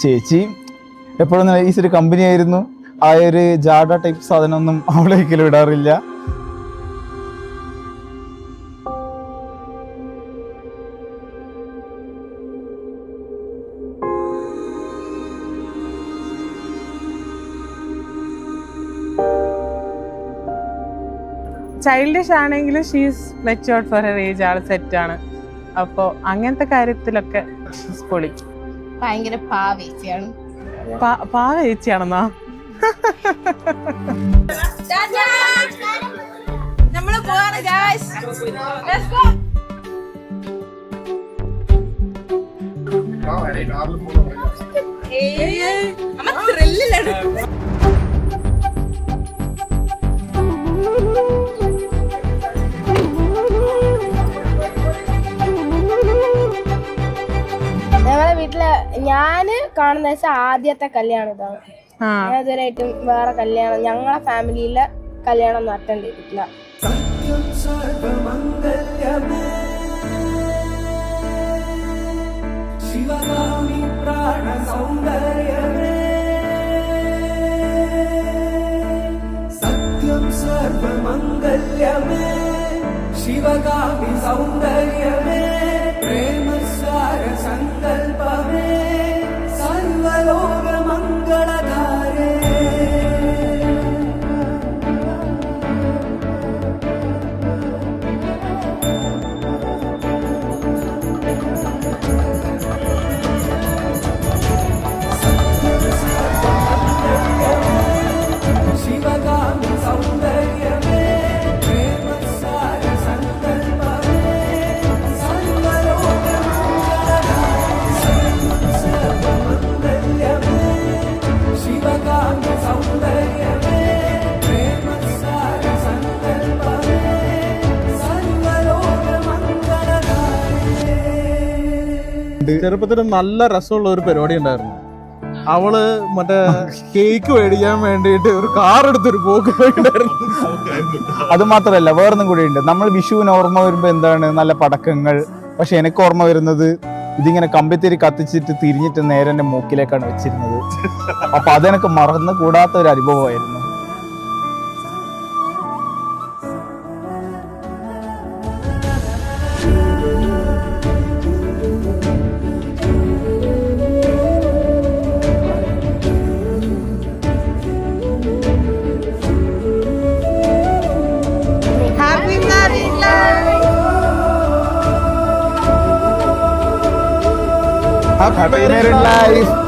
ചേച്ചി എപ്പോഴും നൈസൊരു കമ്പനി ആയിരുന്നു. ആ ഒരു ജാഡ ടൈപ്പ് സാധനമൊന്നും അവളേക്കലും ഇടാറില്ല. ചൈൽഡിഷ് ആണെങ്കിലും she's matured for her age, ആൾ സെറ്റാണ്. അപ്പോൾ അങ്ങനത്തെ കാര്യത്തിലൊക്കെ പൊളി. ഭയങ്കര പാവേച്ചിയാണ്. പാവേച്ചിയാണെന്നാ? നമ്മള് പോവാണ് ഗായ്സ്. Let's go. അമ്മ ത്രില്ലിലാണ്. ഞങ്ങളെ വീട്ടില് ഞാന് കാണുന്ന വെച്ചാൽ ആദ്യത്തെ കല്യാണം ഇതാണ്. ഞാൻ ഇതുവരെയായിട്ടും വേറെ കല്യാണം ഞങ്ങളെ ഫാമിലിയിലെ കല്യാണം ഒന്നും അറ്റൻഡ് ചെയ്തിട്ടില്ല. ശിവഗാമി സൗന്ദര്യമേ പ്രേമസാര സങ്കൽപമേ സർവലോക മംഗളധാരേ. ശിവഗാമി സൗന്ദര്യമേ പ്രേമസാര സങ്കൽപമേ സർവലോക മംഗളധാരേ. ശിവഗാമി സൗന്ദര്യമേ പ്രേമസാര സങ്കൽപമേ സർവലോക മംഗളധാരേ. ചെറുപ്പത്തിൽ നല്ല രസമുള്ള ഒരു പരിപാടി ഉണ്ടായിരുന്നു. അവള് മറ്റേ കേക്ക് മേടിക്കാൻ വേണ്ടിയിട്ട് ഒരു കാർ എടുത്തൊരു പോക്ക് പോയിട്ടുണ്ടായിരുന്നു. അത് മാത്രമല്ല വേറൊന്നും കൂടി ഉണ്ട്. നമ്മൾ വിഷുവിന് ഓർമ്മ വരുമ്പോ എന്താണ് നല്ല പടക്കങ്ങൾ. പക്ഷെ എനിക്ക് ഓർമ്മ വരുന്നത് ഇതിങ്ങനെ കമ്പിത്തിരി കത്തിച്ചിട്ട് തിരിഞ്ഞിട്ട് നേരെ എന്റെ മൂക്കിലേക്കാണ് വെച്ചിരുന്നത്. അപ്പൊ അതെനിക്ക് മറന്നു കൂടാത്ത ഒരു അനുഭവമായിരുന്നു. Happy married life. Happy married life.